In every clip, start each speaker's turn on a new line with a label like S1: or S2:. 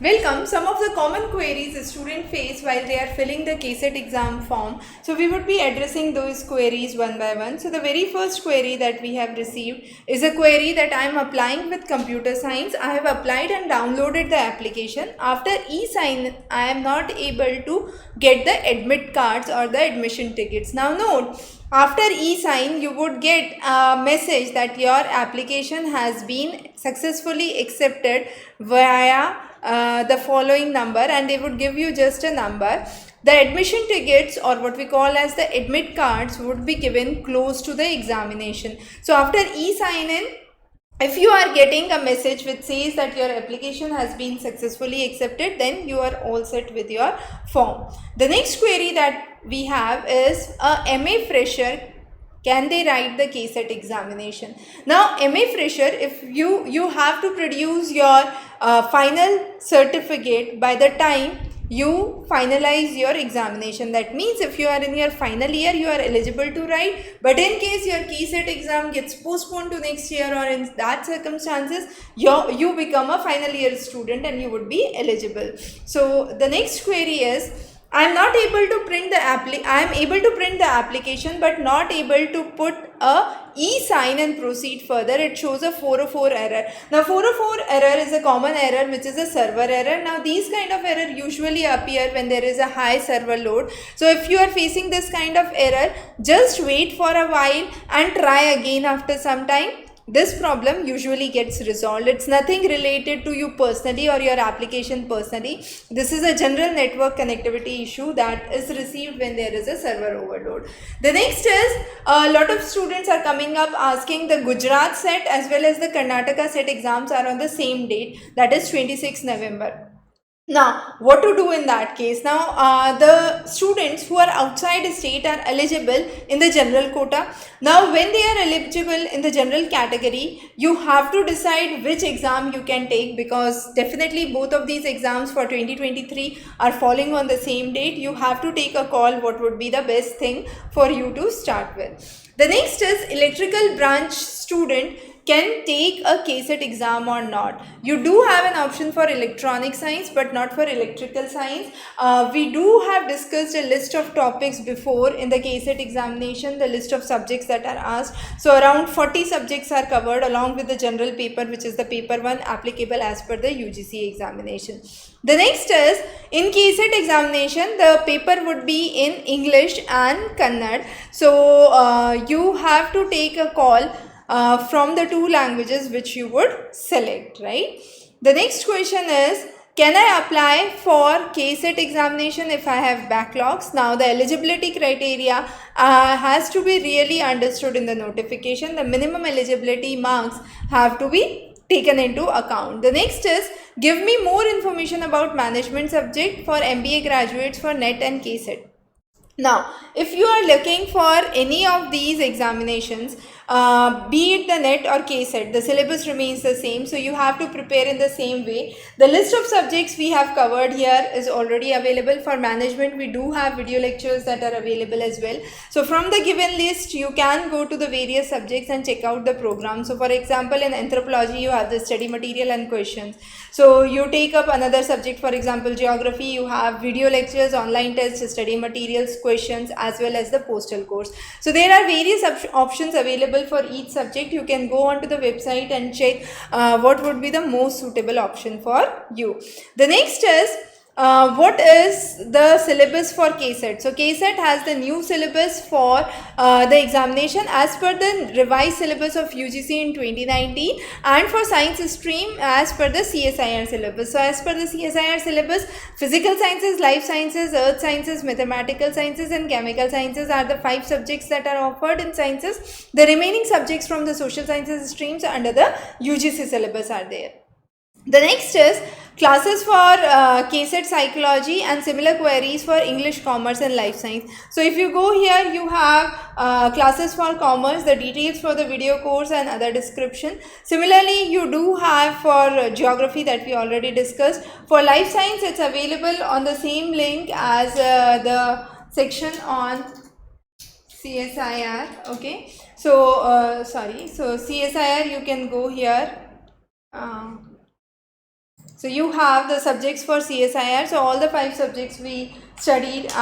S1: Welcome. Some of the common queries a student face while they are filling the KCET exam form. So we would be addressing those queries one by one. So the very first query that we have received is a query that I am applying with computer science. I have applied and downloaded the application. After e-sign, I am not able to get the admit cards or the admission tickets. Now note, after e-sign, you would get a message that your application has been successfully accepted via the following number, and they would give you just a number. The admission tickets, or what we call as the admit cards, would be given close to the examination. So after e-sign in, if you are getting a message which says that your application has been successfully accepted, then you are all set with your form. The next query that we have is a MA fresher, can they write the KCET examination? Now MA fresher, if you have to produce your final certificate by the time you finalize your examination. That means if you are in your final year, you are eligible to write, but in case your KCET exam gets postponed to next year, or in that circumstances you become a final year student and you would be eligible. So the next query is, I am not able to print the I am able to print the application but not able to put a e-sign and proceed further. It shows a 404 error. Now 404 error is a common error which is a server error. Now these kind of error usually appear when there is a high server load. So if you are facing this kind of error, just wait for a while and try again after some time. This problem usually gets resolved. It's nothing related to you personally or your application personally. This is a general network connectivity issue that is received when there is a server overload. The next is, a lot of students are coming up asking the Gujarat set as well as the Karnataka set exams are on the same date, that is 26 November. Now, what to do in that case? Now, the students who are outside state are eligible in the general quota. Now, when they are eligible in the general category, you have to decide which exam you can take, because definitely both of these exams for 2023 are falling on the same date. You have to take a call what would be the best thing for you to start with. The next is electrical branch student can take a KCET exam or not. You do have an option for electronic science but not for electrical science. We do have discussed a list of topics before in the KCET examination, the list of subjects that are asked. So around 40 subjects are covered along with the general paper, which is the paper 1 applicable as per the UGC examination. The next is, in KCET examination, the paper would be in English and Kannada. So you have to take a call from the two languages which you would select, right? The next question is, can I apply for KCET examination if I have backlogs? Now the eligibility criteria has to be really understood in the notification. The minimum eligibility marks have to be taken into account. The next is, give me more information about management subject for MBA graduates for NET and KCET. Now, if you are looking for any of these examinations, be it the NET or KCET, the syllabus remains the same. So you have to prepare in the same way. The list of subjects we have covered here is already available. For management, we do have video lectures that are available as well. So from the given list, you can go to the various subjects and check out the program. So for example, in anthropology, you have the study material and questions. So you take up another subject, for example, geography, you have video lectures, online tests, study materials, questions, as well as the postal course. So there are various options available for each subject. You can go onto the website and check what would be the most suitable option for you. The next is, what is the syllabus for KCET? So KCET has the new syllabus for the examination as per the revised syllabus of UGC in 2019, and for science stream as per the CSIR syllabus. So as per the CSIR syllabus, physical sciences, life sciences, earth sciences, mathematical sciences and chemical sciences are the 5 subjects that are offered in sciences. The remaining subjects from the social sciences streams under the UGC syllabus are there. The next is classes for KCET psychology and similar queries for English, commerce and life science. So if you go here, you have classes for commerce, the details for the video course and other description. Similarly, you do have for geography that we already discussed. For life science, it's available on the same link as the section on CSIR. Okay, so so CSIR, you can go here. So you have the subjects for CSIR. So all the 5 subjects we studied,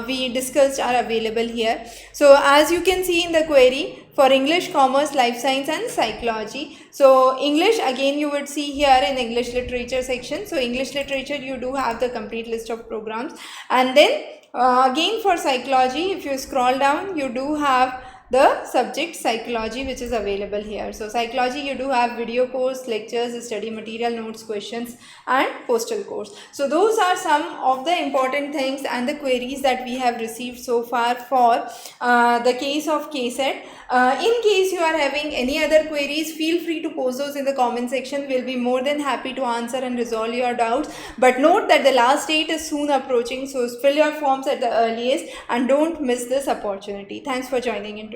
S1: we discussed are available here. So as you can see in the query, for English, Commerce, Life Science and Psychology. So English, again you would see here in English Literature section. So English Literature, you do have the complete list of programs. And then again for Psychology, if you scroll down, you do have the subject Psychology, which is available here. So Psychology, you do have video course, lectures, study material, notes, questions and postal course. So those are some of the important things and the queries that we have received so far for the case of KCET. In case you are having any other queries, feel free to post those in the comment section. We'll be more than happy to answer and resolve your doubts. But note that the last date is soon approaching, so fill your forms at the earliest and don't miss this opportunity. Thanks for joining in today.